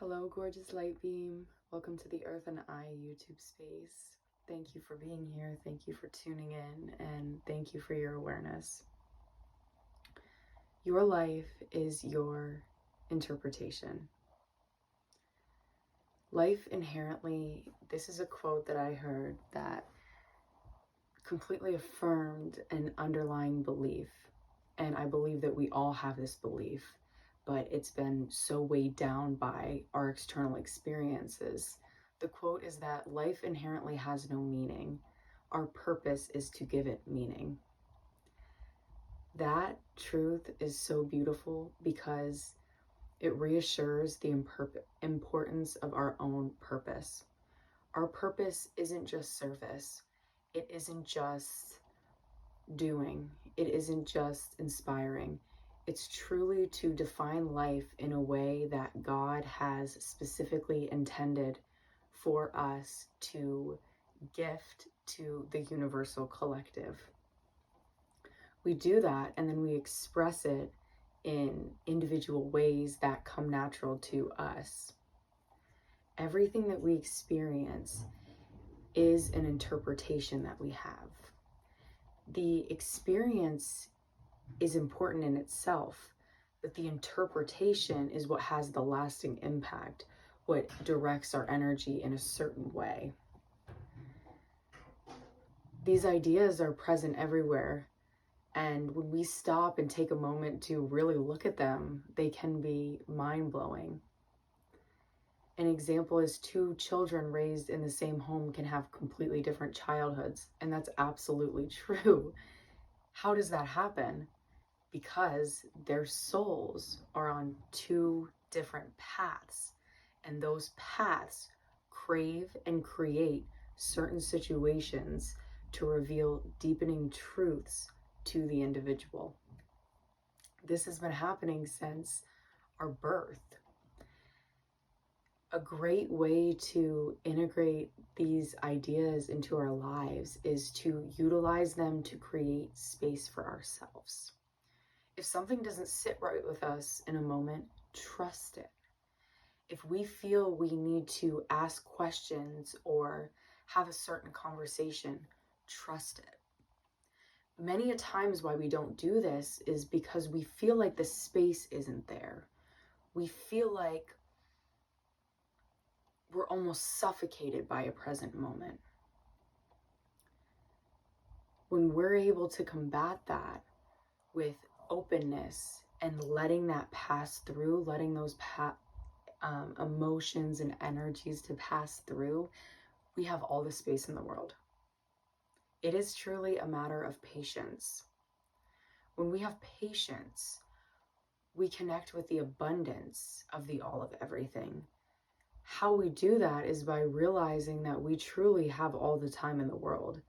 Hello, gorgeous light beam. Welcome to the Earth and I YouTube space. Thank you for being here. Thank you for tuning in, and thank you for your awareness. Your life is your interpretation. Life inherently, this is a quote that I heard that completely affirmed an underlying belief. And I believe that we all have this belief, but it's been so weighed down by our external experiences. The quote is that life inherently has no meaning. Our purpose is to give it meaning. That truth is so beautiful because it reassures the importance of our own purpose. Our purpose isn't just service. It isn't just doing. It isn't just inspiring. It's truly to define life in a way that God has specifically intended for us to gift to the universal collective. We do that and then we express it in individual ways that come natural to us. Everything that we experience is an interpretation that we have. The experience is important in itself, but the interpretation is what has the lasting impact, what directs our energy in a certain way. These ideas are present everywhere, and when we stop and take a moment to really look at them, they can be mind-blowing. An example is two children raised in the same home can have completely different childhoods, and that's absolutely true. How does that happen? Because their souls are on two different paths, and those paths crave and create certain situations to reveal deepening truths to the individual. This has been happening since our birth. A great way to integrate these ideas into our lives is to utilize them to create space for ourselves. If something doesn't sit right with us in a moment, trust it. If we feel we need to ask questions or have a certain conversation, trust it. Many a times why we don't do this is because we feel like the space isn't there. We feel like we're almost suffocated by a present moment. When we're able to combat that with openness and letting that pass through, letting those emotions and energies to pass through, we have all the space in the world. It is truly a matter of patience. When we have patience, we connect with the abundance of the all of everything. How we do that is by realizing that we truly have all the time in the world.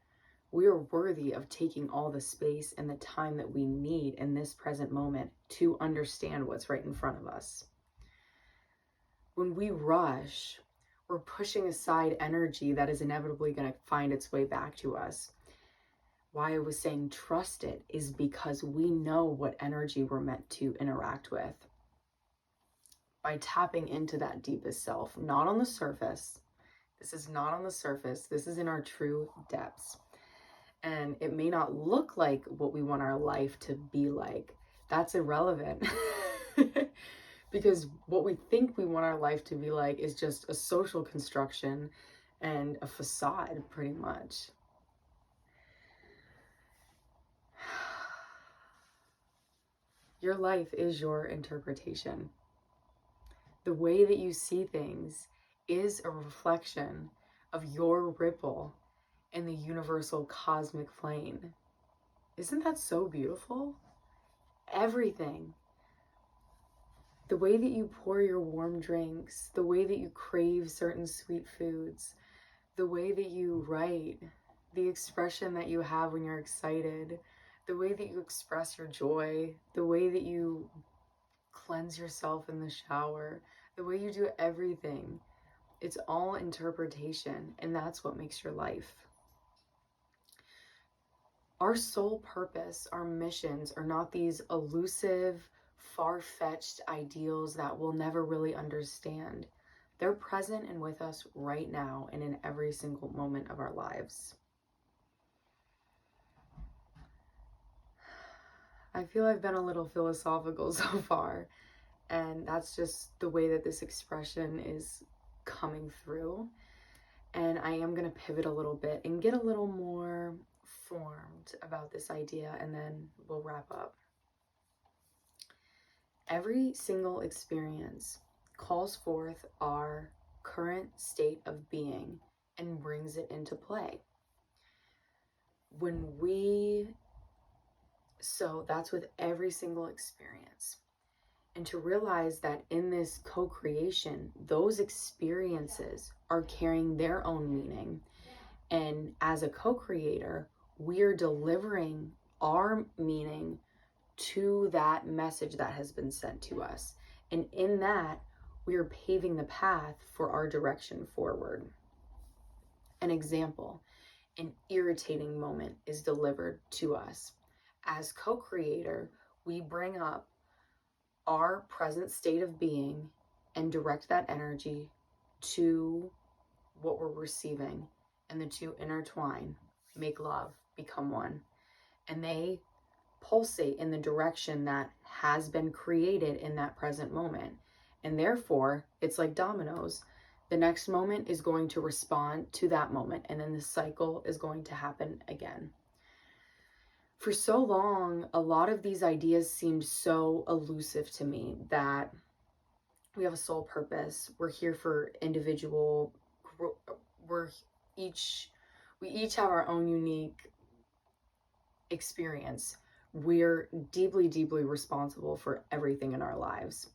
We are worthy of taking all the space and the time that we need in this present moment to understand what's right in front of us. When we rush, we're pushing aside energy that is inevitably going to find its way back to us. Why I was saying trust it is because we know what energy we're meant to interact with. By tapping into that deepest self, not on the surface. This is not on the surface. This is in our true depths. And it may not look like what we want our life to be like. That's irrelevant. Because what we think we want our life to be like is just a social construction and a facade, pretty much. Your life is your interpretation. The way that you see things is a reflection of your ripple in the universal cosmic plane. Isn't that so beautiful? Everything. The way that you pour your warm drinks, the way that you crave certain sweet foods, the way that you write, the expression that you have when you're excited, the way that you express your joy, the way that you cleanse yourself in the shower, the way you do everything. It's all interpretation, and that's what makes your life. Our sole purpose, our missions are not these elusive, far-fetched ideals that we'll never really understand. They're present and with us right now and in every single moment of our lives. I feel I've been a little philosophical so far, and that's just the way that this expression is coming through. And I am going to pivot a little bit and get a little more formed about this idea, and then we'll wrap up. Every single experience calls forth our current state of being and brings it into play. So that's with every single experience. And to realize that in this co-creation, those experiences are carrying their own meaning. And as a co-creator, we are delivering our meaning to that message that has been sent to us. And in that, we are paving the path for our direction forward. An example, an irritating moment is delivered to us. As co-creator, we bring up our present state of being and direct that energy to what we're receiving, and the two intertwine, make love, become one, and they pulsate in the direction that has been created in that present moment. And therefore, it's like dominoes. The next moment is going to respond to that moment, and then the cycle is going to happen again. For so long, a lot of these ideas seemed so elusive to me, that we have a soul purpose. We're here for individual. We each have our own unique experience. We're deeply, deeply responsible for everything in our lives.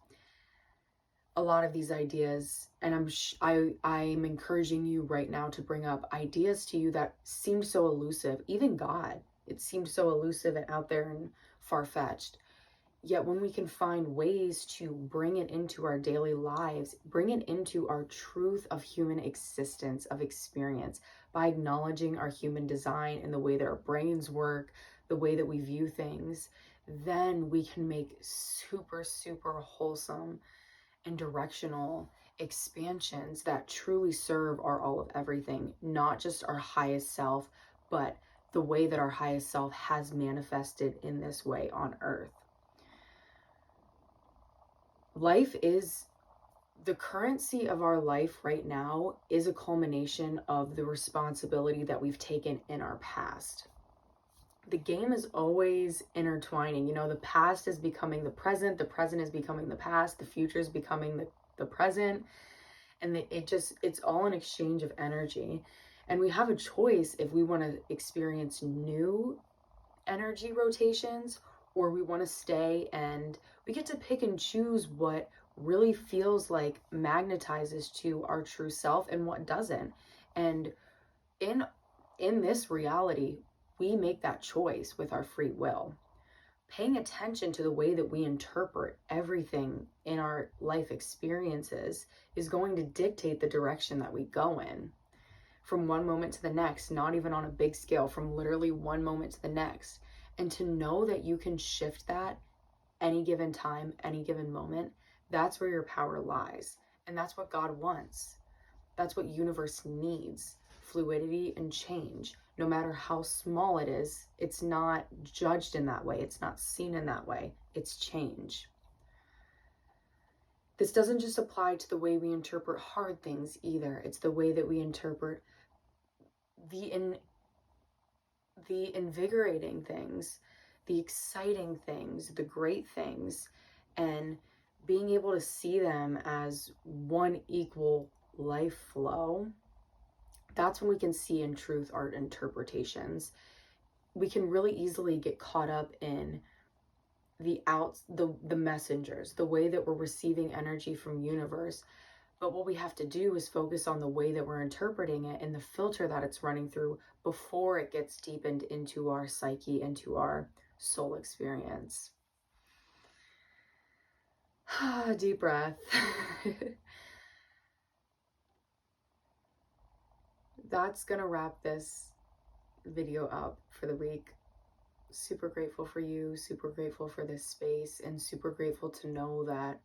A lot of these ideas, and I'm encouraging you right now to bring up ideas to you that seemed so elusive. Even God, it seemed so elusive and out there and far-fetched. Yet when we can find ways to bring it into our daily lives, bring it into our truth of human existence, of experience, by acknowledging our human design and the way that our brains work, the way that we view things, then we can make super, super wholesome and directional expansions that truly serve our all of everything, not just our highest self, but the way that our highest self has manifested in this way on earth. Life is, the currency of our life right now is a culmination of the responsibility that we've taken in our past. The game is always intertwining. The past is becoming the present is becoming the past, the future is becoming the present, and it's all an exchange of energy. And we have a choice if we want to experience new energy rotations, or we want to stay, and we get to pick and choose what really feels like magnetizes to our true self and what doesn't. And in this reality, we make that choice with our free will. Paying attention to the way that we interpret everything in our life experiences is going to dictate the direction that we go in, from one moment to the next, not even on a big scale, from literally one moment to the next. And to know that you can shift that any given time, any given moment, that's where your power lies. And that's what God wants. That's what universe needs: fluidity and change. No matter how small it is, it's not judged in that way. It's not seen in that way. It's change. This doesn't just apply to the way we interpret hard things either. It's the way that we interpret the invigorating things, the exciting things, the great things, and being able to see them as one equal life flow. That's when we can see in truth art interpretations. We can really easily get caught up in the messengers, the way that we're receiving energy from universe. But what we have to do is focus on the way that we're interpreting it and the filter that it's running through before it gets deepened into our psyche, into our soul experience. Deep breath. That's gonna wrap this video up for the week. Super grateful for you, super grateful for this space, and super grateful to know that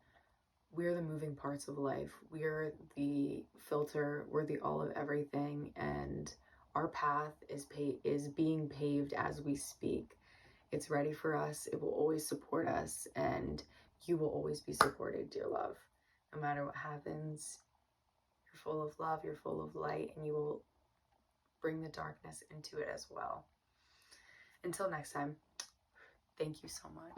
we're the moving parts of life. We're the filter. We're the all of everything. And our path is being paved as we speak. It's ready for us. It will always support us. And you will always be supported, dear love. No matter what happens, you're full of love. You're full of light. And you will bring the darkness into it as well. Until next time, thank you so much.